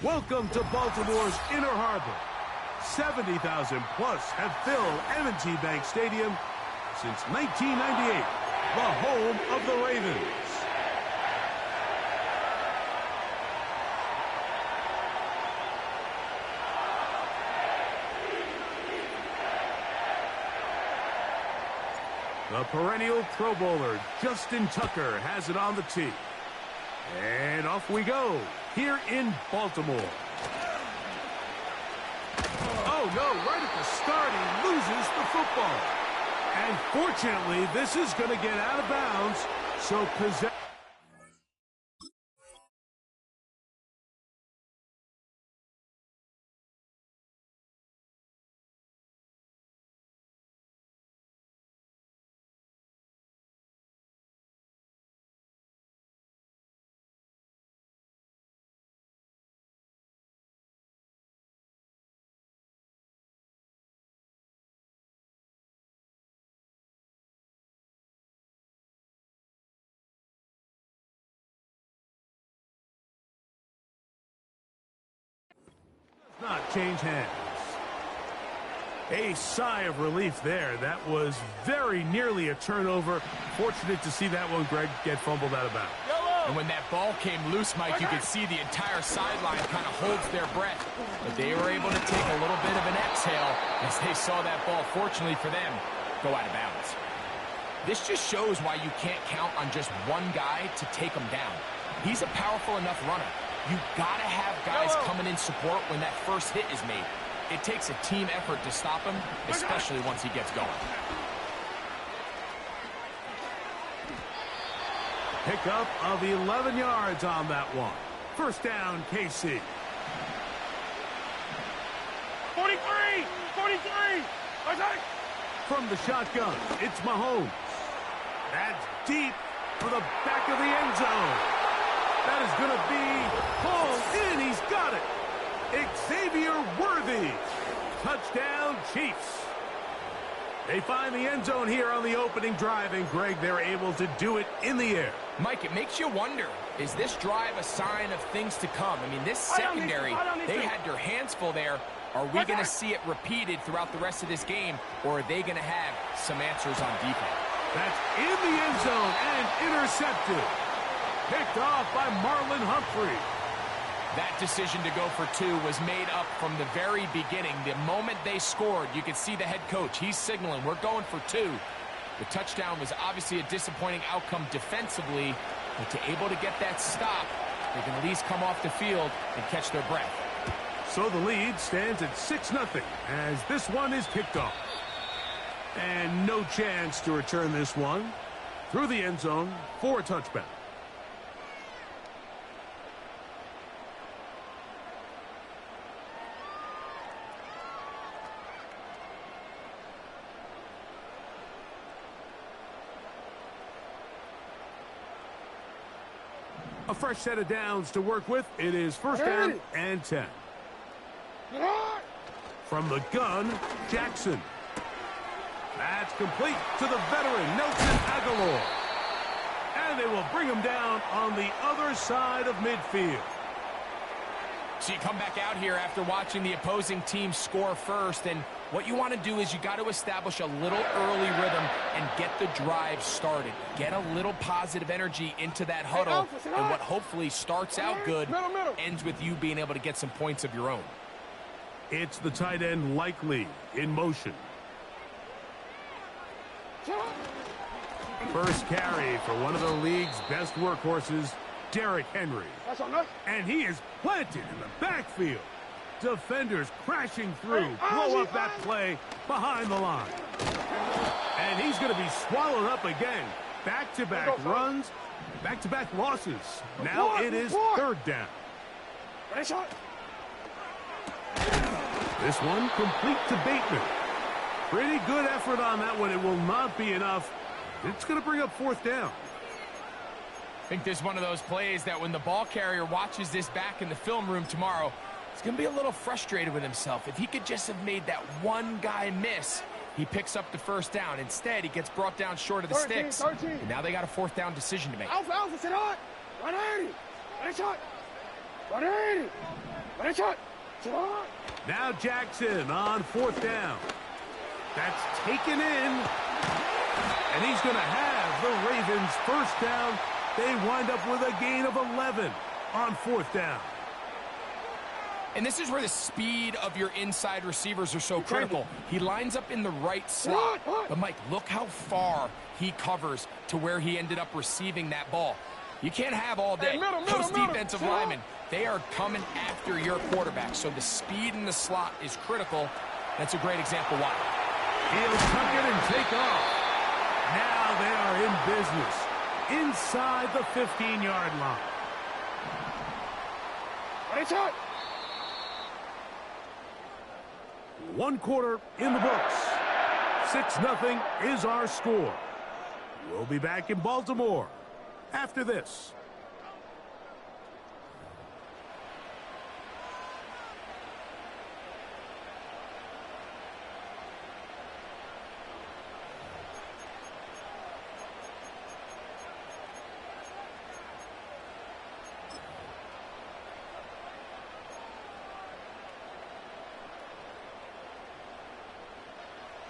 Welcome to Baltimore's Inner Harbor. 70,000 plus have filled M&T Bank Stadium since 1998, the home of the Ravens. The perennial Pro Bowler, Justin Tucker, has it on the tee. And off we go, here in Baltimore. Oh, no, right at the start, he loses the football. And fortunately, this is going to get out of bounds, so possession. Not change hands. A sigh of relief there. That was very nearly a turnover. Fortunate to see that one, Greg, get fumbled out of bounds. And when that ball came loose, Mike, you could see the entire sideline kind of holds their breath. But they were able to take a little bit of an exhale as they saw that ball, fortunately for them, go out of bounds. This just shows why you can't count on just one guy to take him down. He's a powerful enough runner. You gotta have guys coming in support when that first hit is made. It takes a team effort to stop him, especially once he gets going. Pickup of 11 yards on that one. First down, KC. 43! 43! From the shotgun, it's Mahomes. That's deep for the back of the end zone. That is going to be pulled in. He's got it. Xavier Worthy. Touchdown, Chiefs. They find the end zone here on the opening drive, and Greg, they're able to do it in the air. Mike, it makes you wonder, is this drive a sign of things to come? I mean, this secondary, they had their hands full there. Are we going to see it repeated throughout the rest of this game, or are they going to have some answers on defense? That's in the end zone and intercepted. Picked off by Marlon Humphrey. That decision to go for two was made up from the very beginning. The moment they scored, you could see the head coach. He's signaling, we're going for two. The touchdown was obviously a disappointing outcome defensively, but to able to get that stop, they can at least come off the field and catch their breath. So the lead stands at 6-0 as this one is kicked off. And no chance to return this one through the end zone for a touchback. A fresh set of downs to work with. It is first down and 10. From the gun, Jackson. That's complete to the veteran, Nelson Aguilar. And they will bring him down on the other side of midfield. So you come back out here after watching the opposing team score first, and what you want to do is you got to establish a little early rhythm and get the drive started. Get a little positive energy into that huddle, and what hopefully starts out good ends with you being able to get some points of your own. It's the tight end Likely in motion. First carry for one of the league's best workhorses, Derrick Henry. And he is planted in the backfield. Defenders crashing through, blow up that play behind the line. And he's going to be swallowed up again. Back-to-back runs, back-to-back losses. Now it is third down. This one complete to Bateman. Pretty good effort on that one. It will not be enough. It's going to bring up fourth down. I think this is one of those plays that when the ball carrier watches this back in the film room tomorrow, he's going to be a little frustrated with himself. If he could just have made that one guy miss, he picks up the first down. Instead, he gets brought down short of the sticks. And now they got a fourth down decision to make. Now Jackson on 4th down. That's taken in. And he's going to have the Ravens first down. They wind up with a gain of 11 on 4th down. And this is where the speed of your inside receivers are so critical. He lines up in the right slot. But, Mike, look how far he covers to where he ended up receiving that ball. You can't have all day. Those defensive linemen, they are coming after your quarterback. So the speed in the slot is critical. That's a great example why. He'll tuck it and take off. Now they are in business inside the 15-yard line. One quarter in the books. 6-0 is our score. We'll be back in Baltimore after this.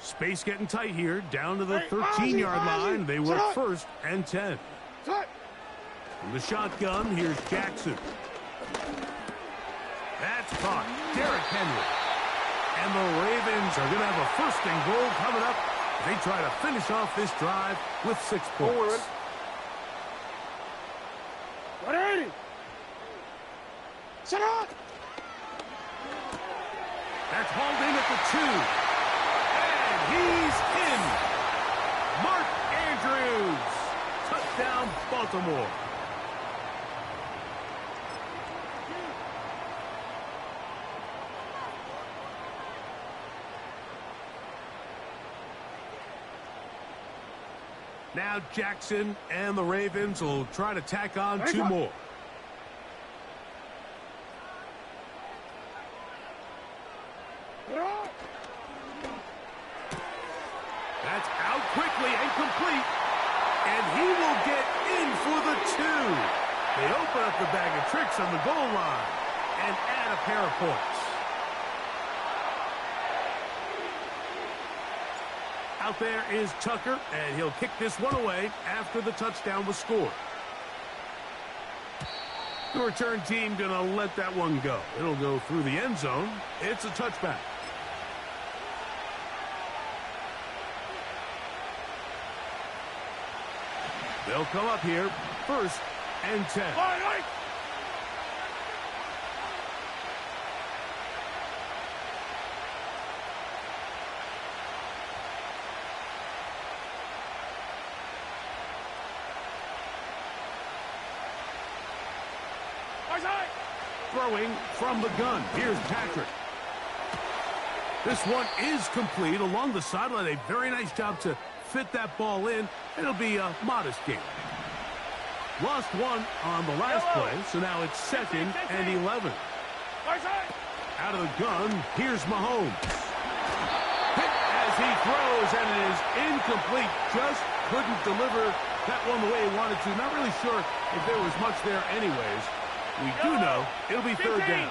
Space getting tight here, down to the 13-yard line. They work 1st and 10. From the shotgun, here's Jackson. That's caught. Derrick Henry. And the Ravens are going to have a 1st and goal coming up. They try to finish off this drive with 6 points. That's hauled in at the 2. He's in. Mark Andrews. Touchdown, Baltimore. Now Jackson and the Ravens will try to tack on 2 more. That's out quickly and complete. And he will get in for the 2. They open up the bag of tricks on the goal line and add a pair of points. Out there is Tucker, and he'll kick this one away after the touchdown was scored. The return team going to let that one go. It'll go through the end zone. It's a touchback. They'll come up here, 1st and 10. Throwing from the gun. Here's Patrick. This one is complete along the sideline. A very nice job to fit that ball in. It'll be a modest gain. Lost 1 on the last play, so now it's 2nd and 11. Out of the gun, here's Mahomes. Hit as he throws, and it is incomplete. Just couldn't deliver that one the way he wanted to. Not really sure if there was much there anyways. We do know it'll be 3rd down.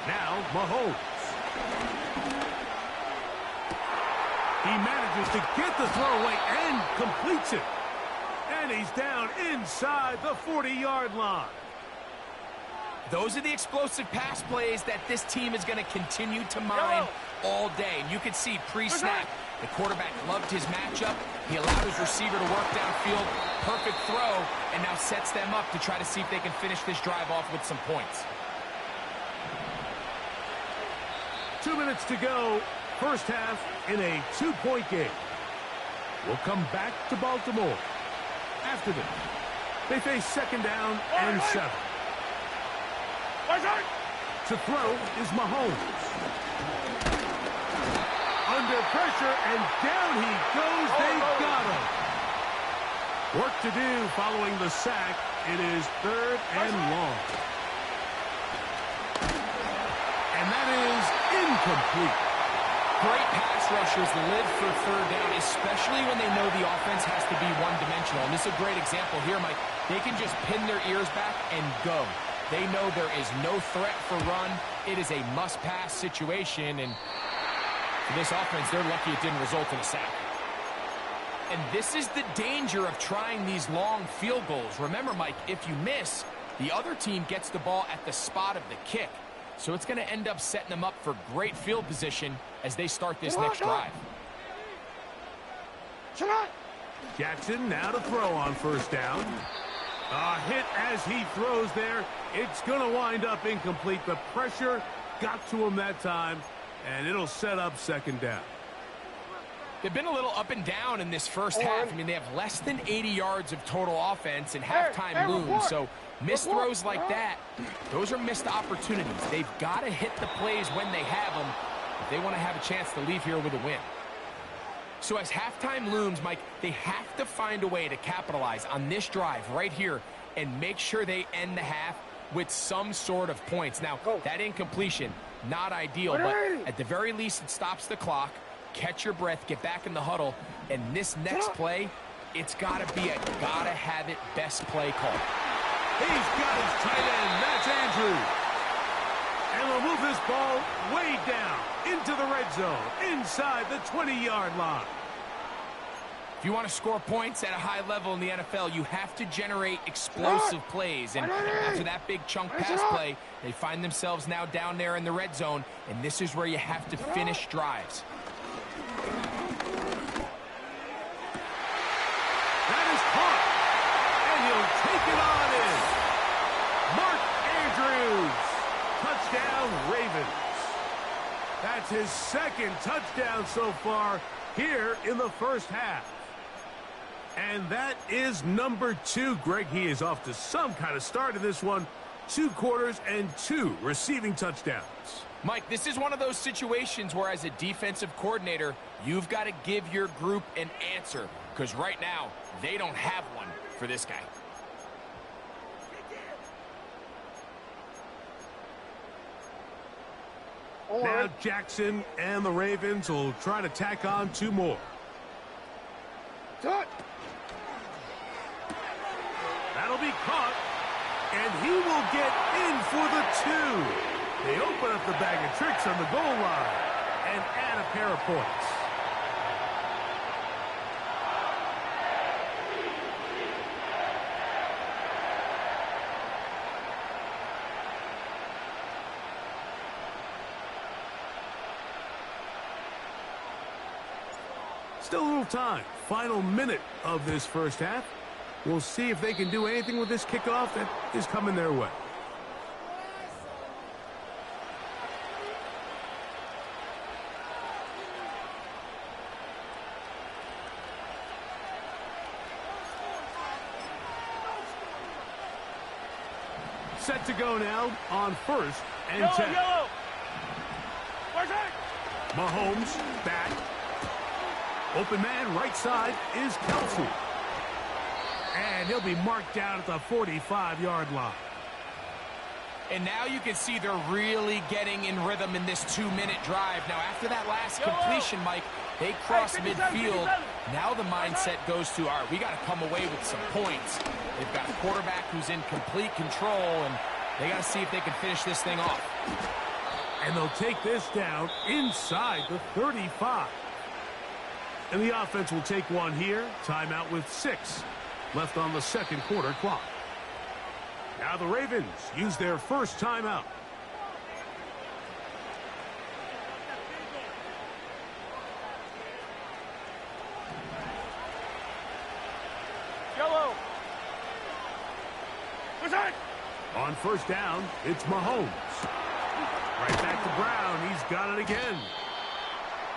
Now Mahomes. He manages to get the throw away and completes it. And he's down inside the 40-yard line. Those are the explosive pass plays that this team is going to continue to mine all day. And you can see pre-snap, the quarterback loved his matchup. He allowed his receiver to work downfield. Perfect throw, and now sets them up to try to see if they can finish this drive off with some points. 2 minutes to go. First half in a 2-point game. We'll come back to Baltimore after this. They face 2nd down and 7. To throw is Mahomes. Under pressure, and down he goes. They've got him. Work to do following the sack. It is 3rd and long. And that is incomplete. Great pass rushers live for 3rd down, especially when they know the offense has to be one-dimensional. And this is a great example here, Mike. They can just pin their ears back and go. They know there is no threat for run. It is a must-pass situation, and for this offense, they're lucky it didn't result in a sack. And this is the danger of trying these long field goals. Remember, Mike, if you miss, the other team gets the ball at the spot of the kick. So it's going to end up setting them up for great field position as they start this next drive. Jackson now to throw on first down. A hit as he throws there. It's going to wind up incomplete. The pressure got to him that time, and it'll set up second down. They've been a little up and down in this first half. I mean, they have less than 80 yards of total offense and halftime looms. So missed throws like that, those are missed opportunities. They've got to hit the plays when they have them if they want to have a chance to leave here with a win. So as halftime looms, Mike, they have to find a way to capitalize on this drive right here and make sure they end the half with some sort of points. Now, that incompletion, not ideal, but at the very least it stops the clock. Catch your breath, get back in the huddle, and this next play, it's got to be a gotta-have-it best play call. He's got his tight end, that's Andrews. And they'll move this ball way down into the red zone, inside the 20-yard line. If you want to score points at a high level in the NFL, you have to generate explosive plays. And after that big chunk pass play, they find themselves now down there in the red zone, and this is where you have to finish drives. That is caught, and he'll take it on in. Mark Andrews, touchdown Ravens. That's his second touchdown so far here in the first half. And that is number 2. Greg, he is off to some kind of start in this one. 2 quarters and 2 receiving touchdowns. Mike, this is one of those situations where as a defensive coordinator, you've got to give your group an answer, because right now, they don't have one for this guy. Now Jackson and the Ravens will try to tack on 2 more. That'll be caught, and he will get in for the 2. They open up the bag of tricks on the goal line and add a pair of points. Still a little time. Final minute of this first half. We'll see if they can do anything with this kickoff that is coming their way. Set to go now on first and 10. Yellow. Where's it? Mahomes back. Open man right side is Kelsey. And he'll be marked down at the 45-yard line. And now you can see they're really getting in rhythm in this 2-minute drive. Now, after that last completion, Mike, they cross midfield. Now the mindset goes to, all right, we got to come away with some points. They've got a quarterback who's in complete control, and they got to see if they can finish this thing off. And they'll take this down inside the 35. And the offense will take one here. Timeout with 6 left on the second quarter clock. Now the Ravens use their first timeout. Yellow. Where's it? On first down, it's Mahomes. Right back to Brown. He's got it again.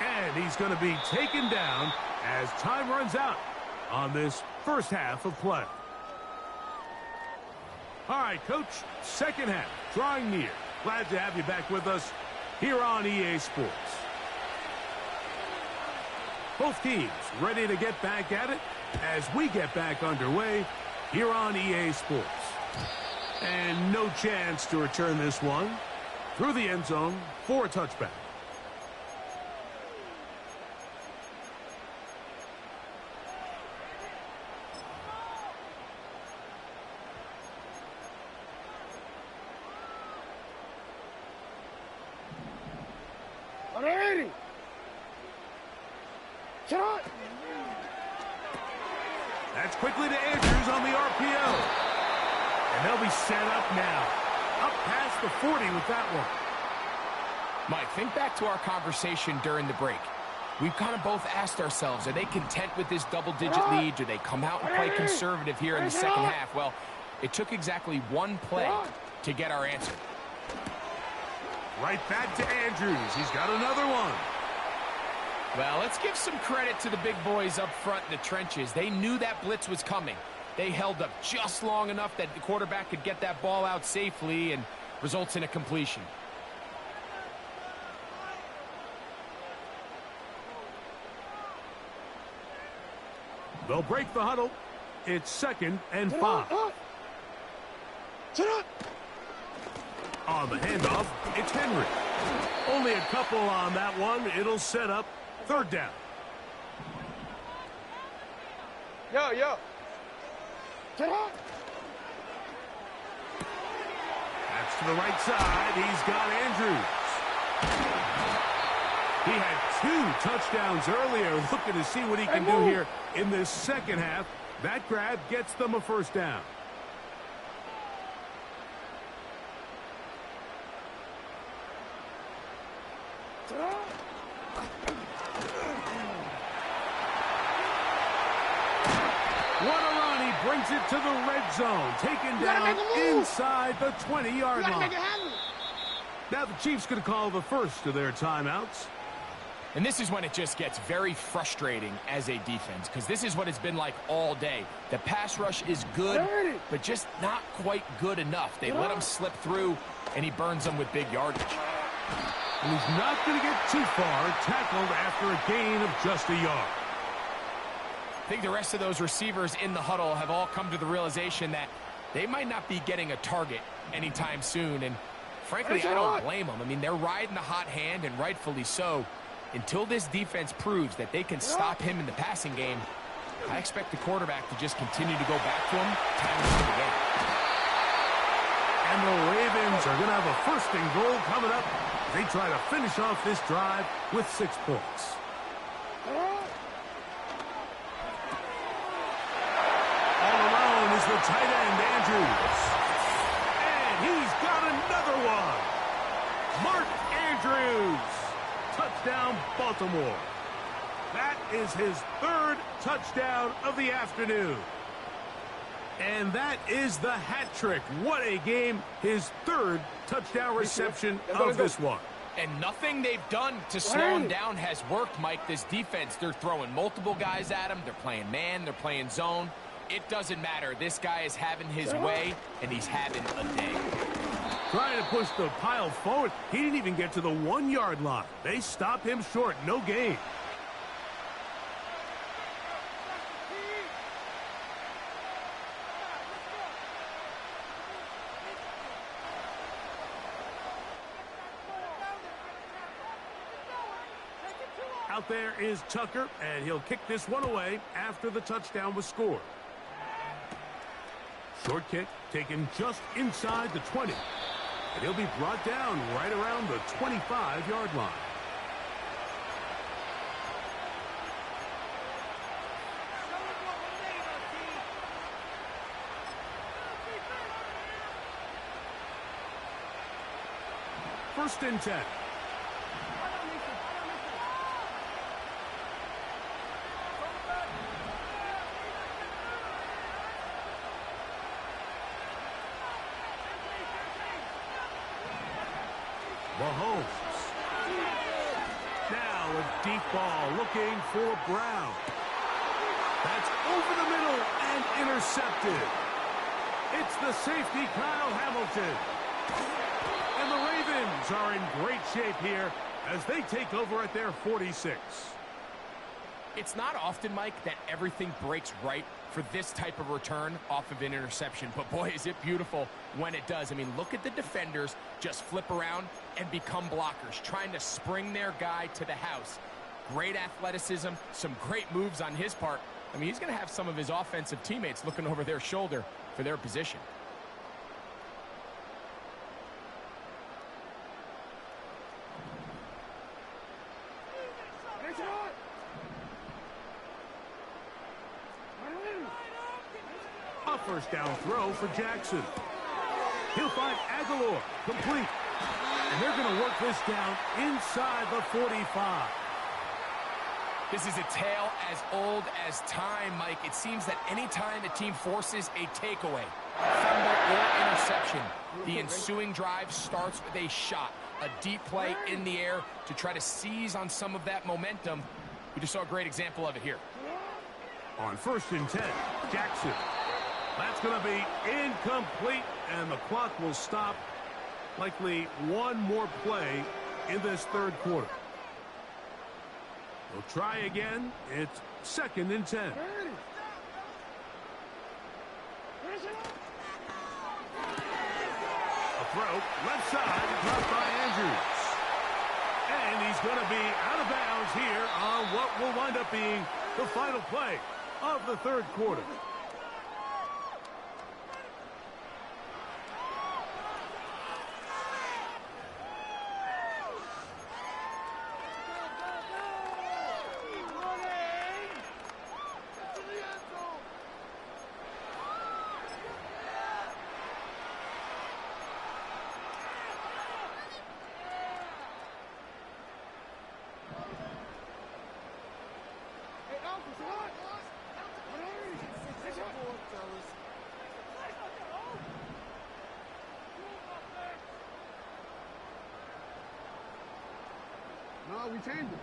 And he's going to be taken down as time runs out on this first half of play. All right, Coach, second half, drawing near. Glad to have you back with us here on EA Sports. Both teams ready to get back at it as we get back underway here on EA Sports. And no chance to return this one through the end zone for a touchback. That's quickly to Andrews on the RPO. And they'll be set up now. Up past the 40 with that one. Mike, think back to our conversation during the break. We've kind of both asked ourselves, are they content with this double-digit lead? Do they come out and play conservative here in the second half? Well, it took exactly one play to get our answer. Right back to Andrews. He's got another one. Well, let's give some credit to the big boys up front in the trenches. They knew that blitz was coming. They held up just long enough that the quarterback could get that ball out safely and results in a completion. They'll break the huddle. It's 2nd and 5. On the handoff, it's Henry. Only a couple on that one. It'll set up 3rd down. Yo. That's to the right side. He's got Andrews. He had 2 touchdowns earlier. Looking to see what he can do here in this second half. That grab gets them a 1st down. What a run. He brings it to the red zone. Taken down inside the 20-yard line. Now the Chiefs going to call the first of their timeouts. And this is when it just gets very frustrating as a defense, because this is what it's been like all day. The pass rush is good, but just not quite good enough. They let him slip through, and he burns them with big yardage. And he's not going to get too far, tackled after a gain of just a yard. I think the rest of those receivers in the huddle have all come to the realization that they might not be getting a target anytime soon. And frankly, I don't blame them. I mean, they're riding the hot hand, and rightfully so. Until this defense proves that they can stop him in the passing game, I expect the quarterback to just continue to go back to him time and time again. And the Ravens are going to have a 1st and goal coming up. They try to finish off this drive with 6 points. All alone is the tight end, Andrews. And he's got another one. Mark Andrews. Touchdown, Baltimore. That is his 3rd touchdown of the afternoon. And that is the hat trick. What a game. His 3rd touchdown reception of this one. And nothing they've done to slow him down has worked, Mike. This defense, they're throwing multiple guys at him. They're playing man. They're playing zone. It doesn't matter. This guy is having his way, and he's having a day. Trying to push the pile forward. He didn't even get to the 1-yard line. They stopped him short. No gain. Out there is Tucker, and he'll kick this one away after the touchdown was scored. Short kick taken just inside the 20. And he'll be brought down right around the 25-yard line. First and 10. Mahomes. Now a deep ball looking for Brown. That's over the middle and intercepted. It's the safety, Kyle Hamilton. And the Ravens are in great shape here as they take over at their 46. It's not often, Mike, that everything breaks right for this type of return off of an interception. But, boy, is it beautiful when it does. I mean, look at the defenders just flip around and become blockers, trying to spring their guy to the house. Great athleticism, some great moves on his part. I mean, he's going to have some of his offensive teammates looking over their shoulder for their position. first down throw for Jackson. He'll find Aguilar, complete. And they're going to work this down inside the 45. This is a tale as old as time, Mike. It seems that any time a team forces a takeaway, fumble or interception, the ensuing drive starts with a shot, a deep play in the air to try to seize on some of that momentum. We just saw a great example of it here. On 1st and 10, Jackson. That's going to be incomplete, and the clock will stop. Likely one more play in this third quarter. We'll try again. It's 2nd and 10. A throw, left side, dropped by Andrews. And he's going to be out of bounds here on what will wind up being the final play of the third quarter. No, we changed it.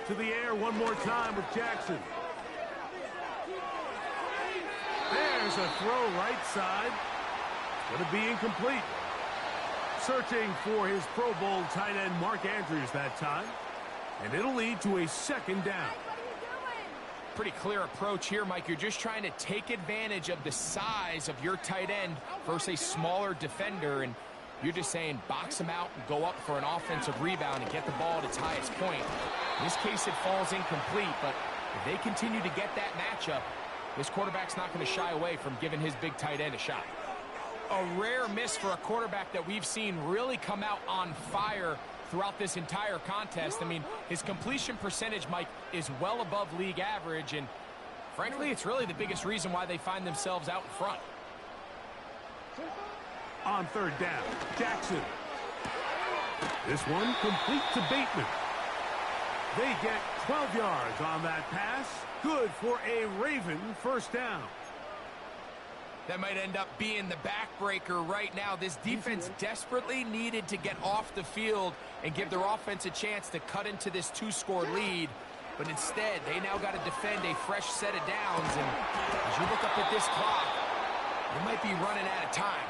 To the air one more time with Jackson. There's a throw right side. It's going to be incomplete. Searching for his Pro Bowl tight end Mark Andrews that time. And it'll lead to a 2nd down. Pretty clear approach here, Mike. You're just trying to take advantage of the size of your tight end versus a smaller defender, and you're just saying box him out and go up for an offensive rebound and get the ball at its highest point. In this case, it falls incomplete, but if they continue to get that matchup, this quarterback's not going to shy away from giving his big tight end a shot. A rare miss for a quarterback that we've seen really come out on fire throughout this entire contest. I mean, his completion percentage, Mike, is well above league average, and frankly, it's really the biggest reason why they find themselves out in front. On 3rd down, Jackson. This one complete to Bateman. They get 12 yards on that pass. Good for a Raven 1st down. That might end up being the backbreaker right now. This defense desperately needed to get off the field and give their offense a chance to cut into this 2-score lead. But instead, they now got to defend a fresh set of downs. And as you look up at this clock, they might be running out of time.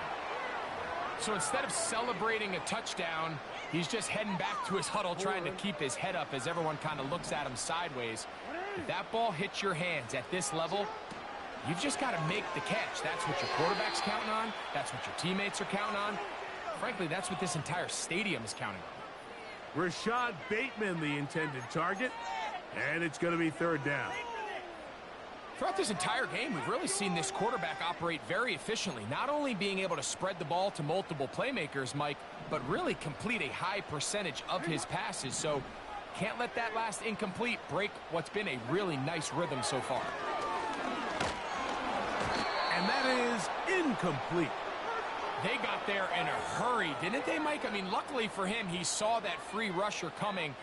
So instead of celebrating a touchdown, he's just heading back to his huddle, trying to keep his head up as everyone kind of looks at him sideways. If that ball hits your hands at this level, you've just got to make the catch. That's what your quarterback's counting on. That's what your teammates are counting on. Frankly, that's what this entire stadium is counting on. Rashad Bateman, the intended target, and it's going to be 3rd down. Throughout this entire game, we've really seen this quarterback operate very efficiently, not only being able to spread the ball to multiple playmakers, Mike, but really complete a high percentage of his passes. So can't let that last incomplete break what's been a really nice rhythm so far. And that is incomplete. They got there in a hurry, didn't they, Mike? I mean, luckily for him, he saw that free rusher coming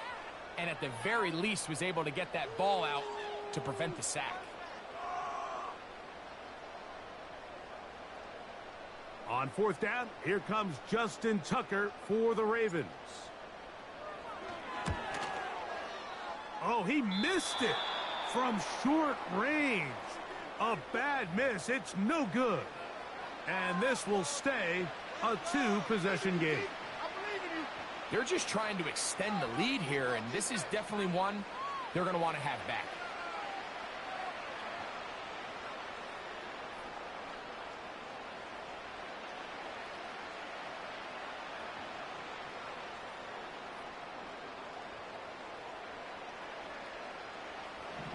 and at the very least was able to get that ball out to prevent the sack. On 4th down, here comes Justin Tucker for the Ravens. Oh, he missed it from short range. A bad miss. It's no good. And this will stay a 2-possession game. They're just trying to extend the lead here, and this is definitely one they're going to want to have back.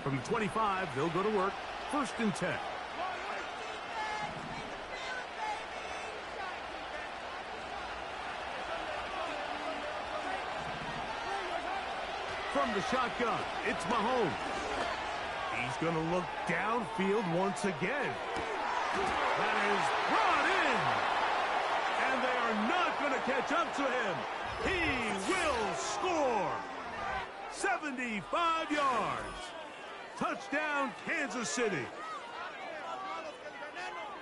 From the 25, they'll go to work. 1st and 10. From the shotgun, it's Mahomes. He's going to look downfield once again. That is brought in. And they are not going to catch up to him. He will score. 75 yards. Touchdown, Kansas City.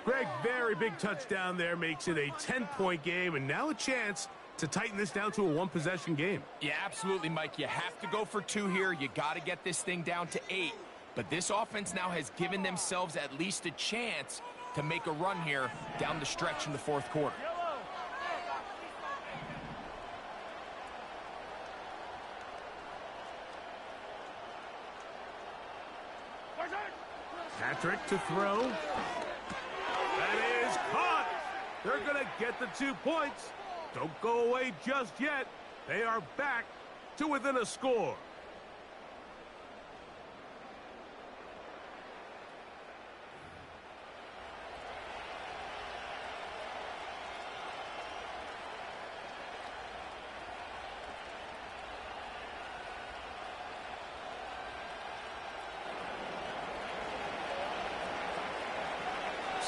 Greg, very big touchdown there, makes it a 10-point game, and now a chance to tighten this down to a one-possession game. Yeah, absolutely, Mike. You have to go for 2 here. You got to get this thing down to 8. But this offense now has given themselves at least a chance to make a run here down the stretch in the fourth quarter. Patrick to throw. That is caught. They're going to get the 2 points. Don't go away just yet. They are back to within a score.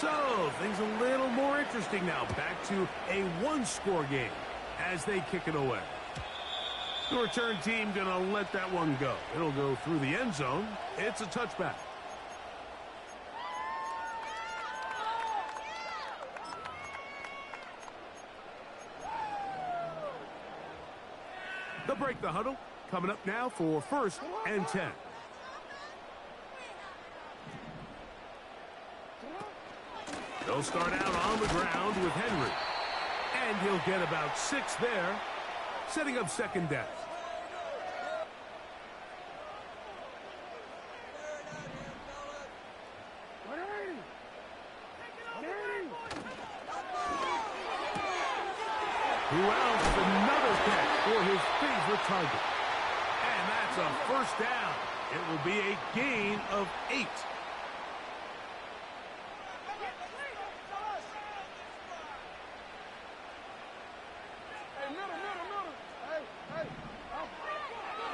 So, things a little more interesting now. Back to a one-score game as they kick it away. The return team going to let that one go. It'll go through the end zone. It's a touchback. They'll break the huddle. Coming up now for 1st and 10. They'll start out on the ground with Henry. And he'll get about 6 there, setting up 2nd down. Who else? Another catch for his favorite target. And that's a 1st down. It will be a gain of 8.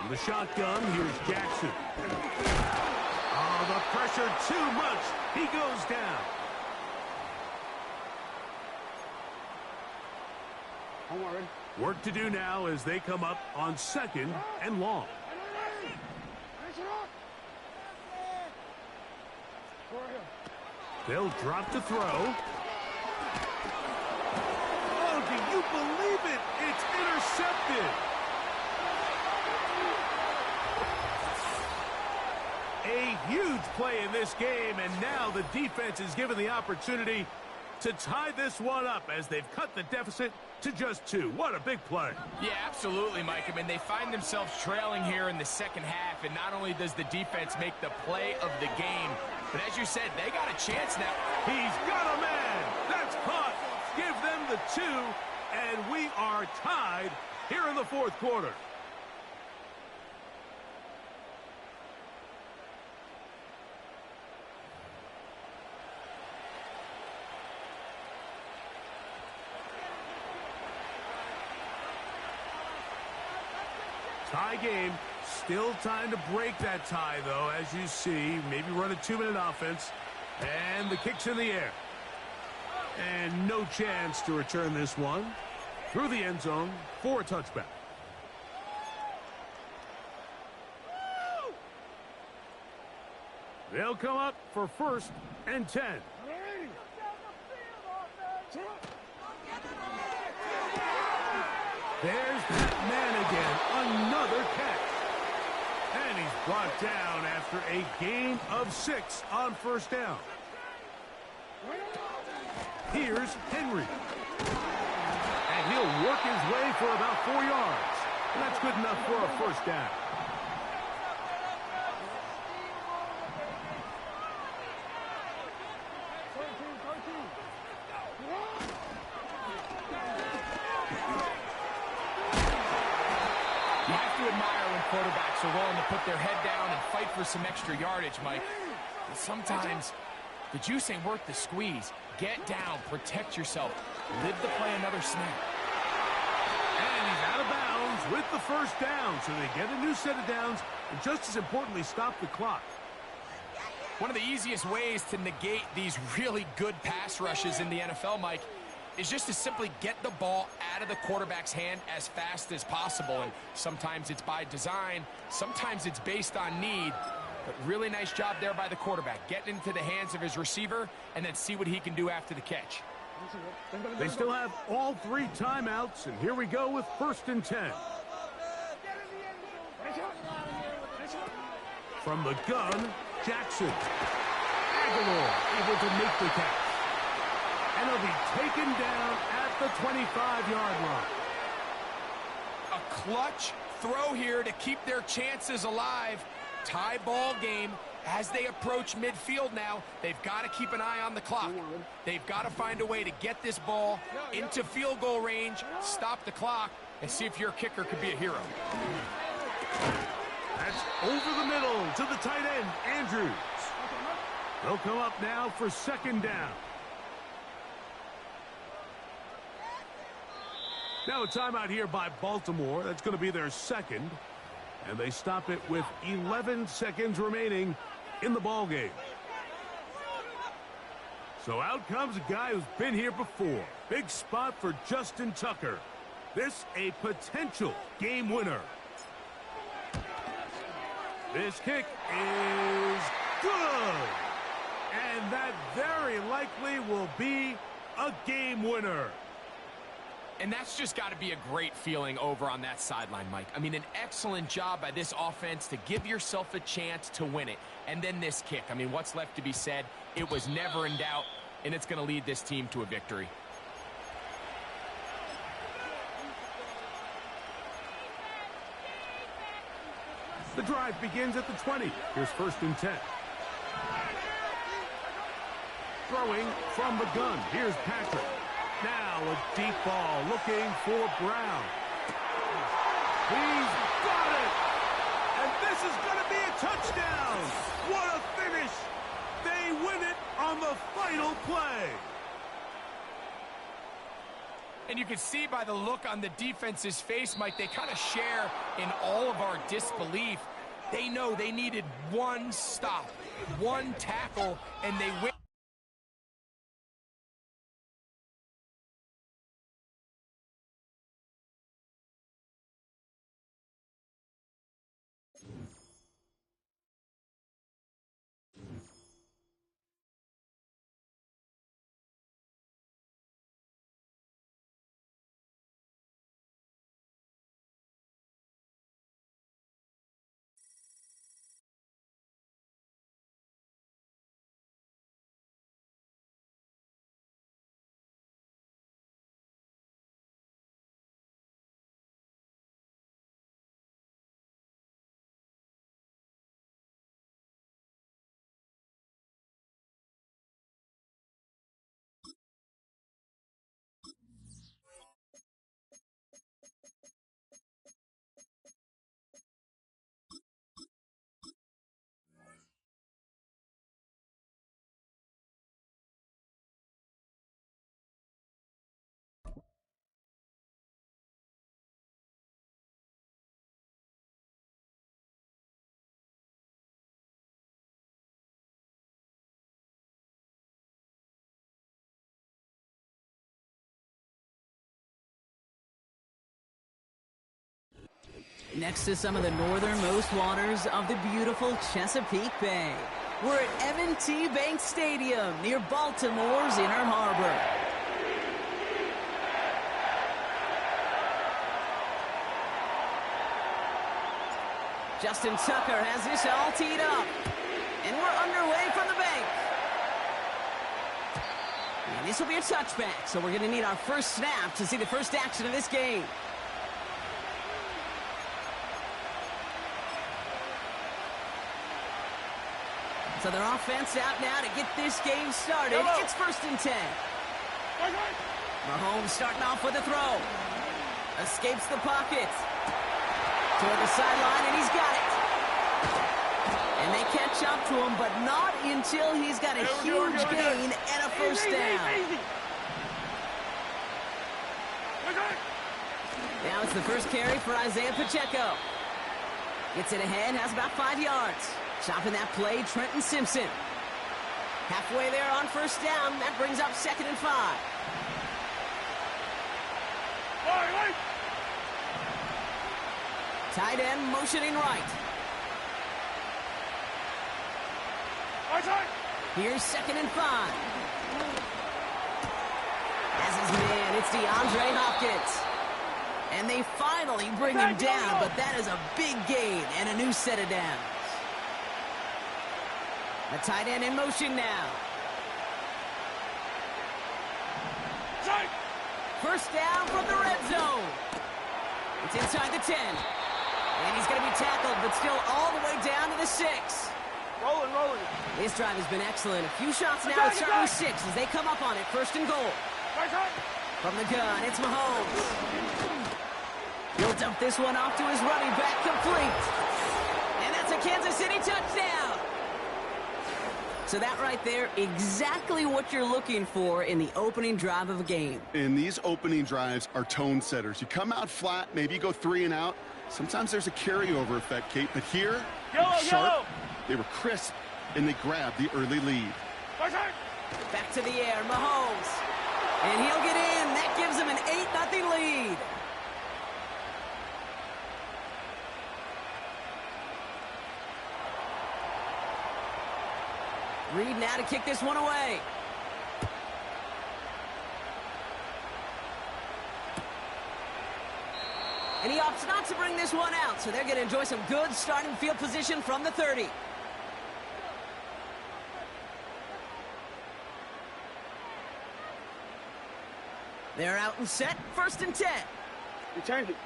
From the shotgun, here's Jackson. Oh, the pressure too much. He goes down. Work to do now as they come up on 2nd and long. They'll drop to throw. Oh, do you believe it? It's intercepted. A huge play in this game, and now the defense is given the opportunity to tie this one up as they've cut the deficit to just 2. What a big play. Yeah, absolutely, Mike. I mean, they find themselves trailing here in the second half, and not only does the defense make the play of the game, but as you said, they got a chance now. He's got a man. That's caught. Give them the 2, and we are tied here in the fourth quarter. Tie game. Still time to break that tie, though, as you see. Maybe run a 2-minute offense. And the kick's in the air. And no chance to return this one through the end zone for a touchback. They'll come up for 1st and 10. There's that man again. Another catch. And he's brought down after a gain of 6 on 1st down. Here's Henry. And he'll work his way for about 4 yards. And that's good enough for a 1st down. Quarterbacks are willing to put their head down and fight for some extra yardage, Mike. But sometimes the juice ain't worth the squeeze. Get down, protect yourself, live to play another snap. And he's out of bounds with the 1st down, so they get a new set of downs, and just as importantly, stop the clock. One of the easiest ways to negate these really good pass rushes in the NFL, Mike, is just to simply get the ball out of the quarterback's hand as fast as possible. And sometimes it's by design, sometimes it's based on need. But really nice job there by the quarterback, getting into the hands of his receiver and then see what he can do after the catch. They still have all 3 timeouts, and here we go with 1st and 10. From the gun, Jackson. Aguilar able to make the catch. And he'll be taken down at the 25-yard line. A clutch throw here to keep their chances alive. Tie ball game as they approach midfield now. They've got to keep an eye on the clock. They've got to find a way to get this ball into field goal range, stop the clock, and see if your kicker could be a hero. That's over the middle to the tight end, Andrews. They'll come up now for 2nd down. Now a timeout here by Baltimore. That's going to be their 2nd. And they stop it with 11 seconds remaining in the ballgame. So out comes a guy who's been here before. Big spot for Justin Tucker. This a potential game winner. This kick is good. And that very likely will be a game winner. And that's just got to be a great feeling over on that sideline, Mike. I mean, an excellent job by this offense to give yourself a chance to win it. And then this kick. I mean, what's left to be said? It was never in doubt, and it's going to lead this team to a victory. The drive begins at the 20. Here's 1st and 10. Throwing from the gun. Here's Patrick. Now a deep ball looking for Brown. He's got it! And this is going to be a touchdown! What a finish! They win it on the final play. And you can see by the look on the defense's face, Mike, they kind of share in all of our disbelief. They know they needed one stop, one tackle, and they win. Next to some of the northernmost waters of the beautiful Chesapeake Bay. We're at M&T Bank Stadium near Baltimore's Inner Harbor. Justin Tucker has this all teed up. And we're underway from the bank. And this will be a touchback, so we're going to need our first snap to see the first action of this game. So their offense out now to get this game started. It's 1st and 10. Mahomes starting off with a throw. Escapes the pocket. Toward the sideline, and he's got it. And they catch up to him, but not until he's got a huge gain and a first down. Now it's the first carry for Isaiah Pacheco. Gets it ahead, has about 5 yards. Stopping that play, Trenton Simpson. Halfway there on first down. That brings up 2nd and 5. Tight end motioning right. Here's 2nd and 5. As his man, it's DeAndre Hopkins. And they finally bring him down, but that is a big gain and a new set of downs. The tight end in motion now. First down from the red zone. It's inside the 10. And he's going to be tackled, but still all the way down to the 6. Rolling. This drive has been excellent. A few shots now. It's starting with 6 as they come up on it. 1st and goal. From the gun, it's Mahomes. He'll dump this one off to his running back, complete. And that's a Kansas City touchdown. So that right there, exactly what you're looking for in the opening drive of a game. And these opening drives are tone setters. You come out flat, maybe you go 3 and out. Sometimes there's a carryover effect, Kate, but here, sharp, they were crisp, and they grabbed the early lead. Back to the air, Mahomes. And he'll get in. That gives him an 8-0 lead. Reed now to kick this one away. And he opts not to bring this one out, so they're going to enjoy some good starting field position from the 30. They're out and set, 1st and 10. We changed it.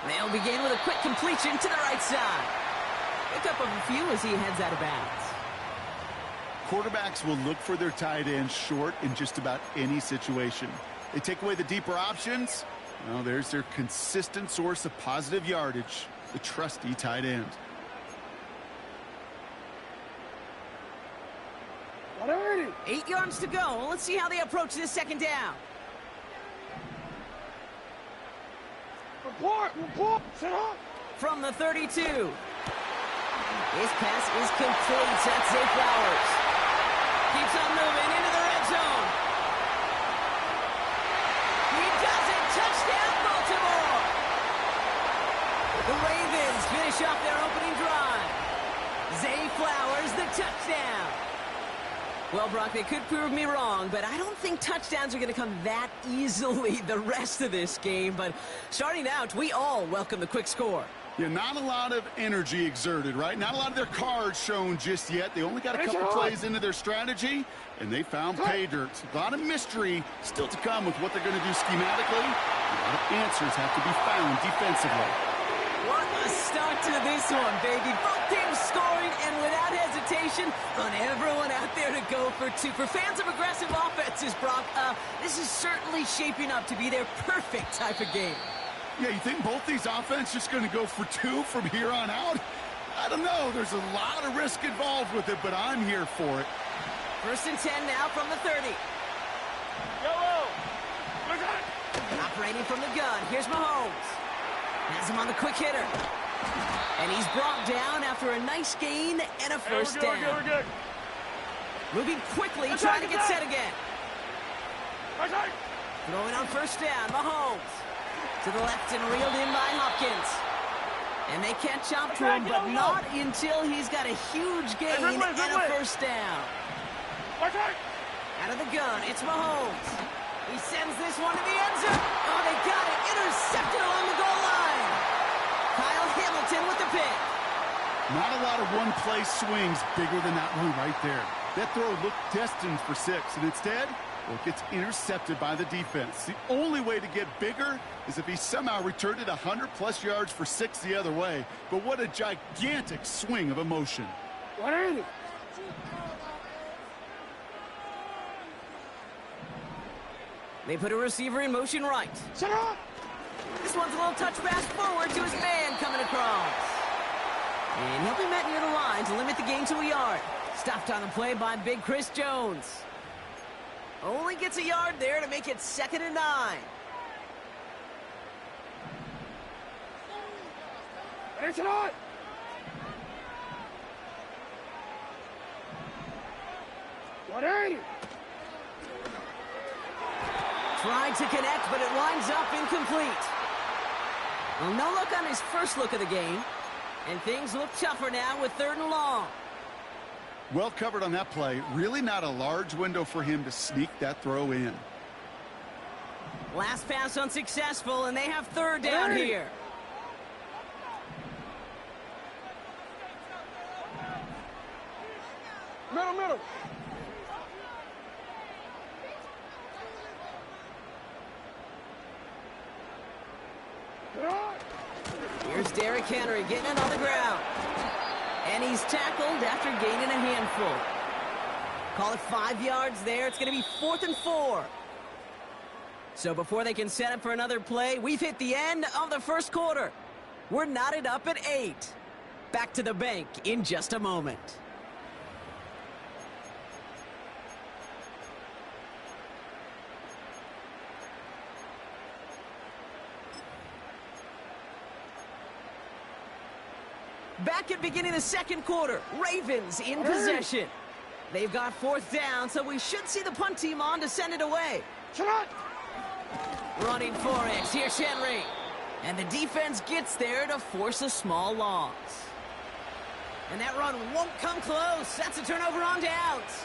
They'll begin with a quick completion to the right side. Pick up a few as he heads out of bounds. Quarterbacks will look for their tight end short in just about any situation. They take away the deeper options. Well, there's their consistent source of positive yardage, the trusty tight end. Already. 8 yards to go. Let's see how they approach this 2nd down. Report. Sit up. From the 32. His pass is complete. That's Zay Flowers. Keeps on moving into the red zone. He does it. Touchdown, Baltimore. The Ravens finish off their opening drive. Zay Flowers, the touchdown. Well, Brock, they could prove me wrong, but I don't think touchdowns are going to come that easily the rest of this game. But starting out, we all welcome the quick score. Yeah, not a lot of energy exerted, right? Not a lot of their cards shown just yet. They only got a couple plays into their strategy, and they found pay dirt. A lot of mystery still to come with what they're going to do schematically. A lot of answers have to be found defensively. What a start to this one, baby. Both teams scoring, and without hesitation, on everyone out there to go for 2. For fans of aggressive offenses, Brock, this is certainly shaping up to be their perfect type of game. Yeah, you think both these offenses just going to go for 2 from here on out? I don't know. There's a lot of risk involved with it, but I'm here for it. 1st and 10 now from the 30. Operating from the gun, here's Mahomes. Has him on the quick hitter. And he's brought down after a nice gain and a first down. We're good. Moving quickly, trying to get set again. Throwing on first down, Mahomes. To the left and reeled in by Hopkins. And they catch up to him, but not until he's got a huge gain and a first down. Out of the gun, it's Mahomes. He sends this one to the end zone. Oh, they got it. Intercepted along the goal line. Kyle Hamilton with the pick. Not a lot of one-play swings bigger than that one right there. That throw looked destined for 6, and instead, well, it gets intercepted by the defense. The only way to get bigger is if he somehow returned it 100-plus yards for 6 the other way. But what a gigantic swing of emotion. What are you? They put a receiver in motion right. Shut up! This one's a little touch pass forward to his man coming across. And he'll be met near the line to limit the gain to a yard. Stopped on the play by Big Chris Jones. Only gets a yard there to make it 2nd and 9. Hey, sit on! What are you? Tried to connect, but it winds up incomplete. Well, no look on his first look of the game. And things look tougher now with 3rd and long. Well covered on that play. Really not a large window for him to sneak that throw in. Last pass unsuccessful, and they have 3rd down here. Middle, middle. Sit on! Here's Derrick Henry getting it on the ground. And he's tackled after gaining a handful. Call it 5 yards there. It's going to be 4th and 4. So before they can set up for another play, we've hit the end of the first quarter. We're knotted up at 8. Back to the bank in just a moment. Back at beginning of the second quarter, Ravens in possession. They've got 4th down, so we should see the punt team on to send it away. Sit on! Running 4X, here's Henry. And the defense gets there to force a small loss. And that run won't come close. That's a turnover on downs.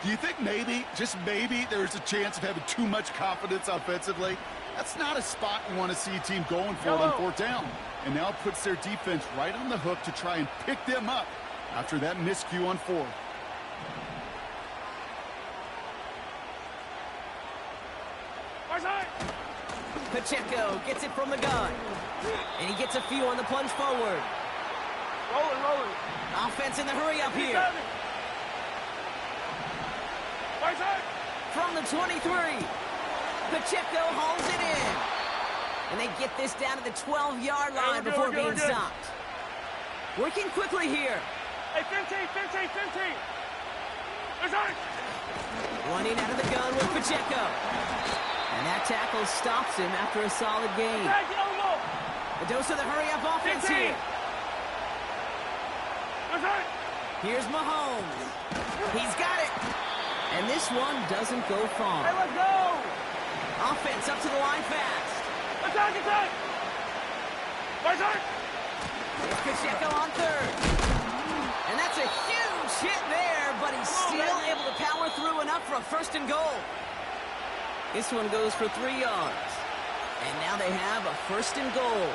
Do you think maybe, just maybe, there's a chance of having too much confidence offensively? That's not a spot you want to see a team going for it on 4th down. And now it puts their defense right on the hook to try and pick them up after that miscue on 4th. Pacheco gets it from the gun. And he gets a few on the plunge forward. Rolling. Offense in the hurry up here. From the 23. Pacheco hauls it in. And they get this down to the 12-yard line before being stopped. Working quickly here. Hey, 15. Running out of the gun with Pacheco. And that tackle stops him after a solid gain. A dose of the hurry-up offense here. Here's Mahomes. He's got it. And this one doesn't go far. Hey, let's go! Offense up to the line fast. Attack! It's Pacheco on 3rd. And that's a huge hit there, but he's still able to power through enough for a 1st and goal. This one goes for 3 yards. And now they have a 1st and goal.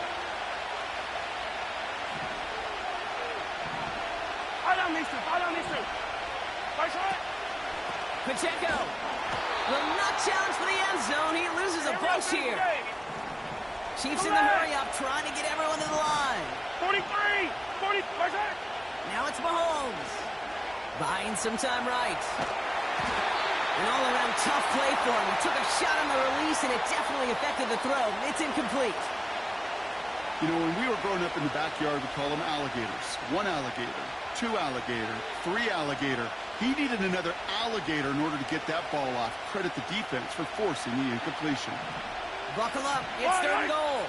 Pacheco will not challenge for the end zone. He loses a bunch here. Chiefs in the hurry-up, trying to get everyone to the line. 40, Now it's Mahomes. Buying some time right. An all-around tough play for him. He took a shot on the release, and it definitely affected the throw. It's incomplete. You know, when we were growing up in the backyard, we call them alligators. 1 alligator, 2 alligator, 3 alligator. He needed another alligator in order to get that ball off. Credit the defense for forcing the incompletion. Buckle up. It's 3rd and goal.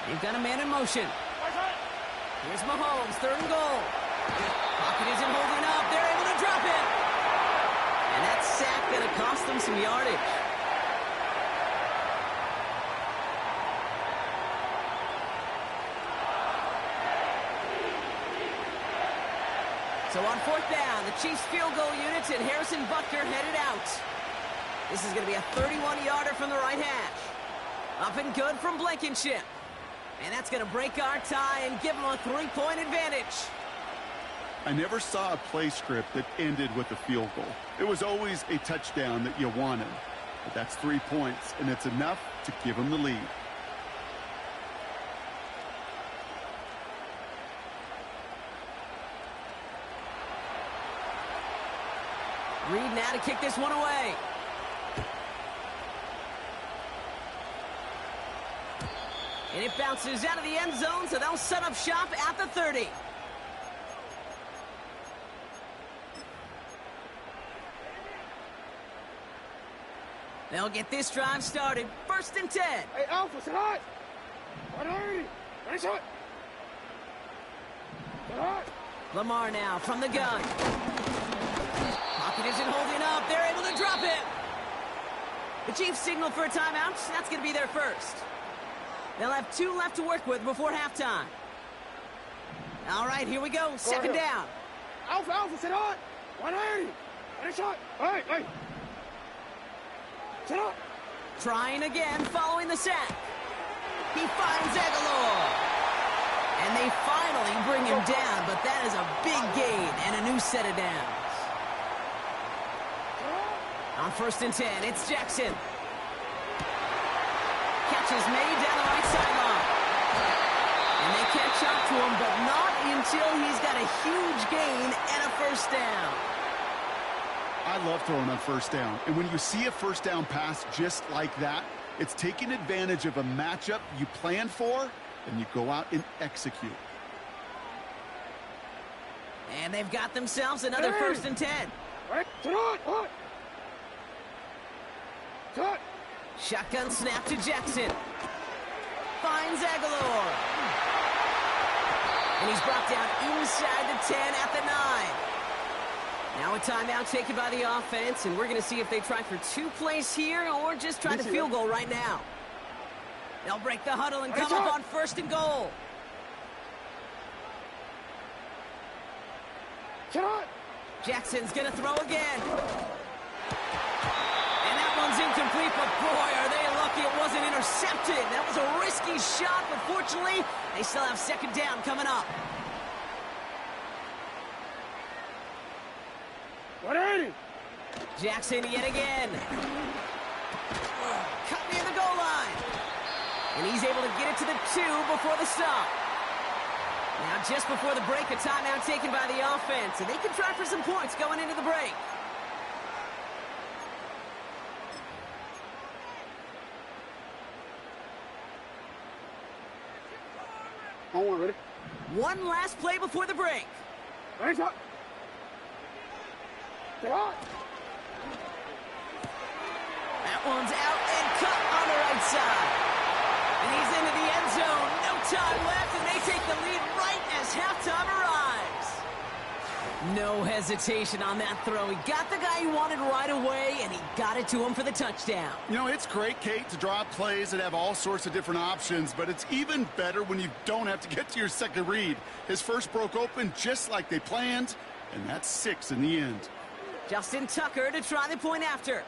They've got a man in motion. Here's Mahomes, 3rd and goal. Pocket isn't holding up. They're able to drop it. And that sack going to cost them some yardage. So on 4th down, the Chiefs field goal units and Harrison Butker headed out. This is going to be a 31-yarder from the right hash. Up and good from Blankenship. And that's going to break our tie and give them a 3-point advantage. I never saw a play script that ended with a field goal. It was always a touchdown that you wanted. But that's 3 points, and it's enough to give them the lead. Reed now to kick this one away. And it bounces out of the end zone, so they'll set up shop at the 30. They'll get this drive started. 1st and 10. Hey, Alpha, sit hot! 180! Ready, shot. Shot. Lamar now from the gun. Pocket isn't holding up. They're able to drop it. The Chiefs signal for a timeout. That's going to be their first. They'll have 2 left to work with before halftime. All right, here we go. Second down. Alpha, Alpha, sit on. 180. Ready, shot. Hey, hey. Sit on. Trying again, following the sack. He finds Aguilar. And they finally bring him down, but that is a big gain and a new set of downs. On 1st and 10, it's Jackson. Catch is made down the right sideline. And they catch up to him, but not until he's got a huge gain and a first down. I love throwing on first down. And when you see a first down pass just like that, it's taking advantage of a matchup you planned for, and you go out and execute. And they've got themselves another 1st and 10. Right, sit on. Shot. Shotgun snap to Jackson. Finds Aguilar. And he's brought down inside the 10 at the 9. Now a timeout taken by the offense, and we're going to see if they try for 2 plays here or just try the field goal right now. They'll break the huddle and come up on 1st and goal. Shot. Jackson's going to throw again. And that one's incomplete, but boy, are they lucky it wasn't intercepted. That was a risky shot, but fortunately, they still have 2nd down coming up. 180. Jackson yet again. Cut near the goal line. And he's able to get it to the 2 before the stop. Now just before the break, a timeout taken by the offense. And they can try for some points going into the break. On one, ready? One last play before the break. Ready, shot. Shot. That one's out and cut on the right side. And he's into the end zone. No time left, and they take the lead right as halftime arrives. No hesitation on that throw. He got the guy he wanted right away, and he got it to him for the touchdown. You know, it's great, Kate, to draw up plays that have all sorts of different options, but it's even better when you don't have to get to your second read. His first broke open just like they planned, and that's 6 in the end. Justin Tucker to try the point after.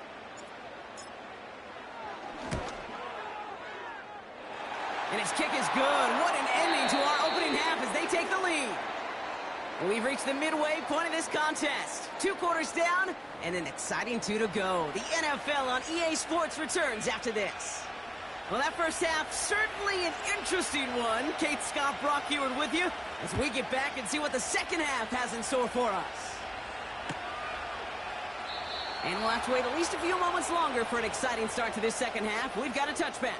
And his kick is good. What an ending to our opening half as they take the lead. We've reached the midway point of this contest. 2 quarters down and an exciting 2 to go. The NFL on EA Sports returns after this. Well, that first half, certainly an interesting one. Kate, Scott, Brock Heward with you as we get back and see what the second half has in store for us. And we'll have to wait at least a few moments longer for an exciting start to this second half. We've got a touchback.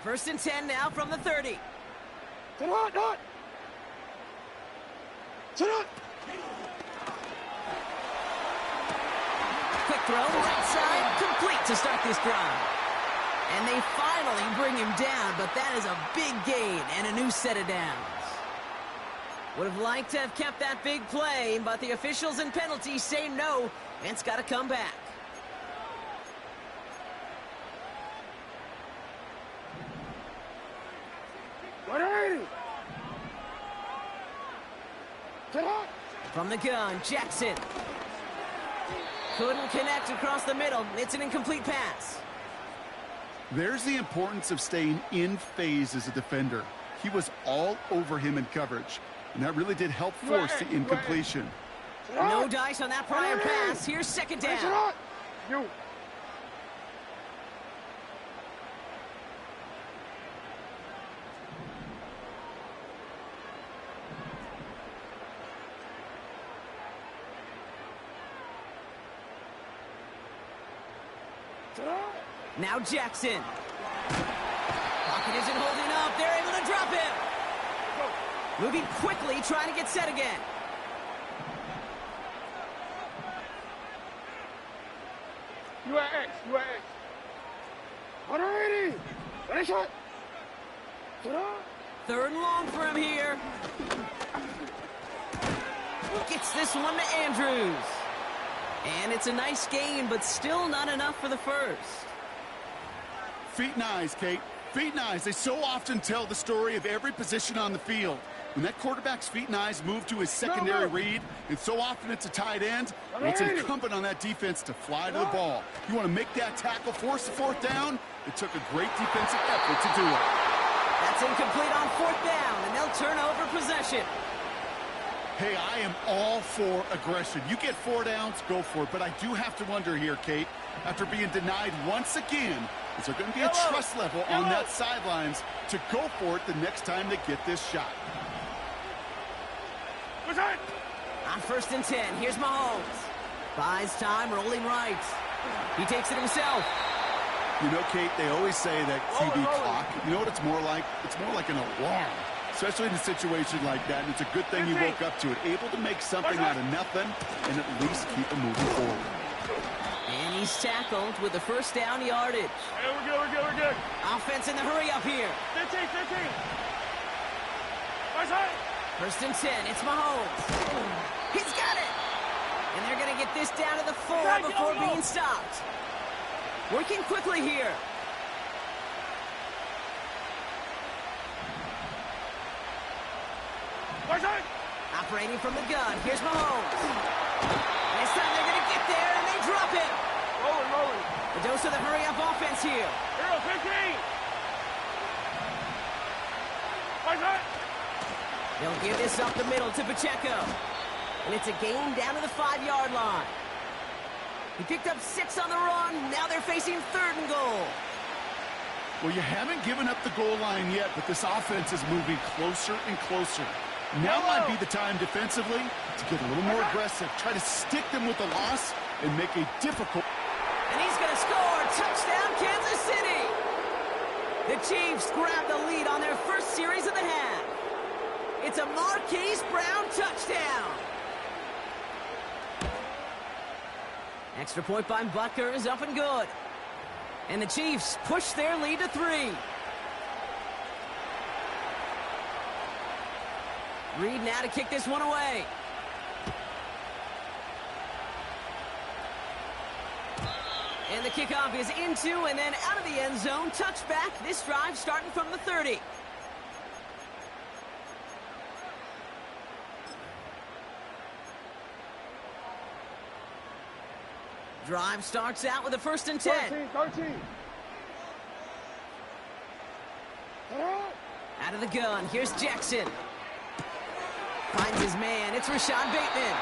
First and 10 now from the 30. Sit on, not. Sit on. Quick throw, right side, complete to start this drive. And they finally bring him down, but that is a big gain and a new set of downs. Would have liked to have kept that big play, but the officials and penalties say no, and it's got to come back. From the gun, Jackson. Couldn't connect across the middle. It's an incomplete pass. There's the importance of staying in phase as a defender. He was all over him in coverage, and that really did help force the incompletion. No dice on that prior pass. Here's 2nd down. You. Now Jackson. Pocket isn't holding up. They're able to drop him. Moving quickly, trying to get set again. You at X. You at X. 180. Ready, shot. Third and long for him here. Gets this one to Andrews. And it's a nice gain, but still not enough for the first. Feet and eyes, Kate. Feet and eyes. They so often tell the story of every position on the field. When that quarterback's feet and eyes move to his secondary read, and so often it's a tight end, well, it's incumbent on that defense to fly to the ball. You want to make that tackle, force the fourth down? It took a great defensive effort to do it. That's incomplete on fourth down, and they'll turn over possession. Hey, I am all for aggression. You get 4 downs, go for it. But I do have to wonder here, Kate, after being denied once again, is there going to be a trust level on that sidelines to go for it the next time they get this shot? On 1st and 10, here's Mahomes. Buys time, rolling right. He takes it himself. You know, Kate, they always say that QB clock, you know what it's more like? It's more like an alarm, especially in a situation like that, and it's a good thing you woke up to it, able to make something out of nothing and at least keep it moving forward. And he's tackled with the first down yardage. Hey, we're good, we're good, we're good. Offense in the hurry up here. 15. Right side. 1st and 10, it's Mahomes. He's got it! And they're going to get this down to the 4 before being stopped. Working quickly here. Right side. Operating from the gun, here's Mahomes. This time they're going to get there, and they drop it. Rolling. A dose of the hurry-up offense here. Hero, 15. Right side. They'll give this up the middle to Pacheco. And it's a gain down to the 5-yard line. He picked up 6 on the run. Now they're facing 3rd and goal. Well, you haven't given up the goal line yet, but this offense is moving closer and closer. Now might be the time defensively to get a little more aggressive. Try to stick them with the loss and make a difficult... And he's going to score. Touchdown, Kansas City. The Chiefs grab the lead on their first series of the half. It's a Marquise Brown touchdown. Extra point by Butker is up and good. And the Chiefs push their lead to 3. Reed now to kick this one away. And the kickoff is into and then out of the end zone. Touchback. This drive starting from the 30. Drive starts out with a 1st and 10. 13. Out of the gun, here's Jackson. Finds his man, it's Rashad Bateman.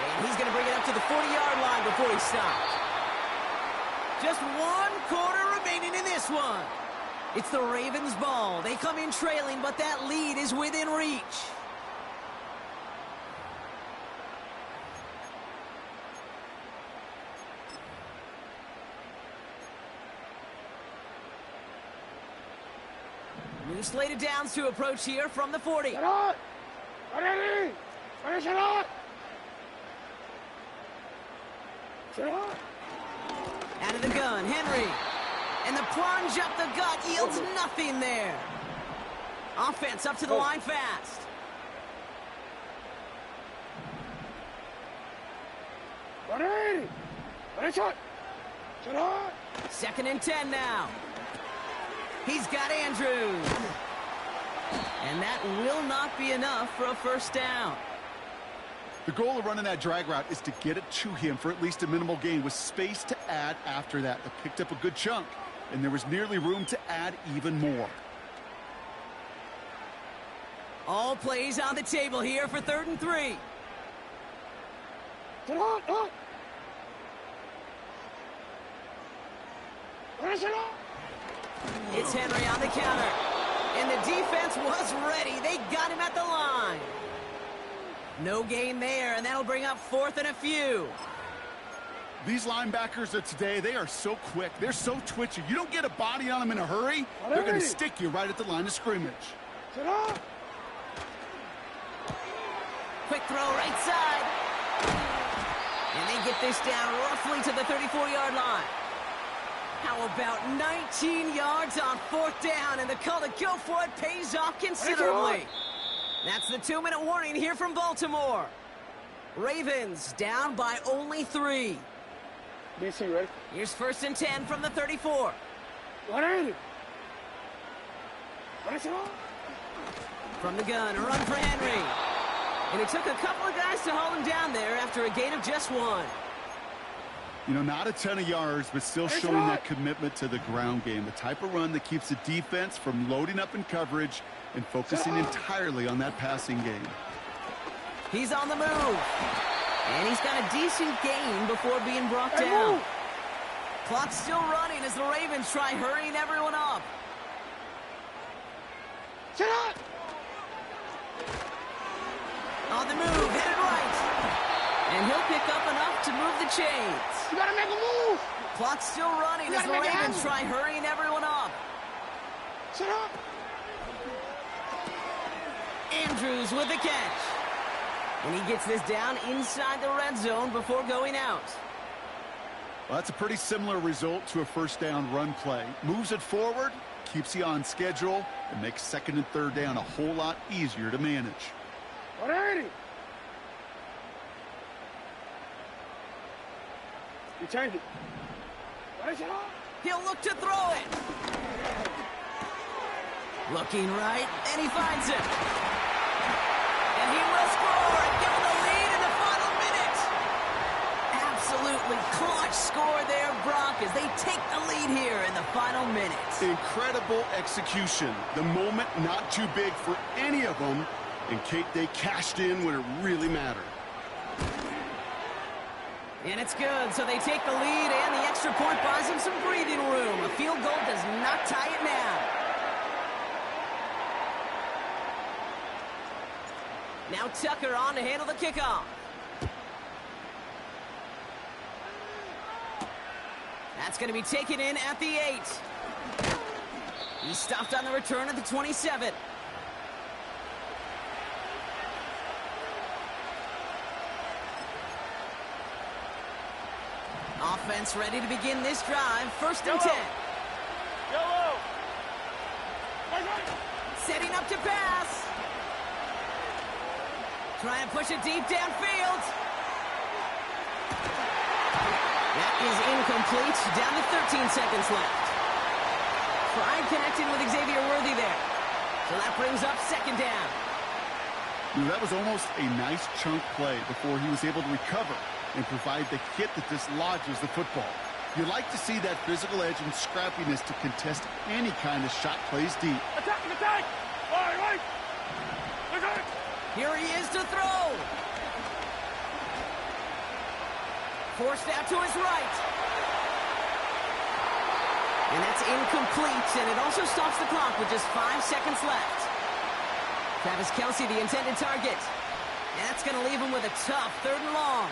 And he's going to bring it up to the 40-yard line before he stops. Just 1 quarter remaining in this one. It's the Ravens' ball. They come in trailing, but that lead is within reach. New slate of downs to approach here from the 40. Ready. Ready, shot. Out of the gun, Henry. And the plunge up the gut yields nothing there. Offense up to the line fast. Ready. Ready, shot. 2nd and 10 now. He's got Andrews. And that will not be enough for a 1st down. The goal of running that drag route is to get it to him for at least a minimal gain with space to add after that. They picked up a good chunk, and there was nearly room to add even more. All plays on the table here for 3rd and 3. It's Henry on the counter. And the defense was ready. They got him at the line. No gain there, and that'll bring up 4th and a few. These linebackers of today, they are so quick. They're so twitchy. You don't get a body on them in a hurry, they're going to stick you right at the line of scrimmage. Quick throw right side. And they get this down roughly to the 34-yard line. How about 19 yards on 4th down, and the call to go for it pays off considerably. That's the 2-minute warning here from Baltimore. Ravens down by only 3. DC, ready? Here's 1st and 10 from the 34. 180. Finish it off. From the gun, a run for Henry. And it took a couple of guys to hold him down there after a gain of just 1. You know, not a ton of yards, but still showing that commitment to the ground game. The type of run that keeps the defense from loading up in coverage and focusing entirely on that passing game. He's on the move. And he's got a decent gain before being brought down. Clock's still running as the Ravens try hurrying everyone up. Sit up. On the move, headed right. And he'll pick up enough to move the chains. You gotta make a move. Clock's still running as the Ravens try hurrying everyone up. Sit up. Andrews with the catch. And he gets this down inside the red zone before going out. Well, that's a pretty similar result to a 1st down run play. Moves it forward, keeps you on schedule, and makes 2nd and 3rd down a whole lot easier to manage. 180. You change it. Finish it off. He'll look to throw it. Looking right, and he finds it. And he will score and give them the lead in the final minute. Absolutely clutch score there, Brock, as they take the lead here in the final minute. Incredible execution. The moment not too big for any of them. And Kate, they cashed in when it really mattered. And it's good, so they take the lead, and the extra point buys them some breathing room. A field goal does not tie it now. Now Tucker on to handle the kickoff. That's going to be taken in at the 8. He stopped on the return at the 27. Offense ready to begin this drive. 1st and 10. Yellow. Setting up to pass. Trying to push it deep downfield. That is incomplete. Down to 13 seconds left. Tried connecting with Xavier Worthy there. So that brings up 2nd down. That was almost a nice chunk play before he was able to recover and provide the hit that dislodges the football. You like to see that physical edge and scrappiness to contest any kind of shot plays deep. Attack, attack. Right. Attack. Here he is to throw. Forced out to his right. And that's incomplete, and it also stops the clock with just 5 seconds left. Travis Kelce, the intended target. And that's going to leave him with a tough 3rd and long.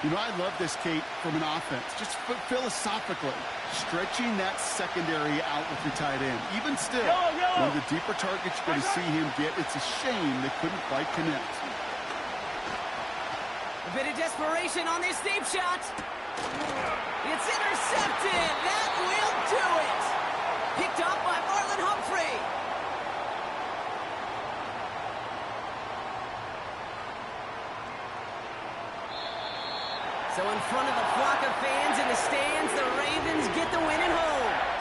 You know, I love this, Kate, from an offense. Just philosophically, stretching that secondary out with your tight end. Even still, one of the deeper targets you're going to see him get, it's a shame they couldn't quite connect. A bit of desperation on this deep shot. It's intercepted. That will do it. Picked off by Marlon Humphrey. So in front of a flock of fans in the stands, the Ravens get the win at home.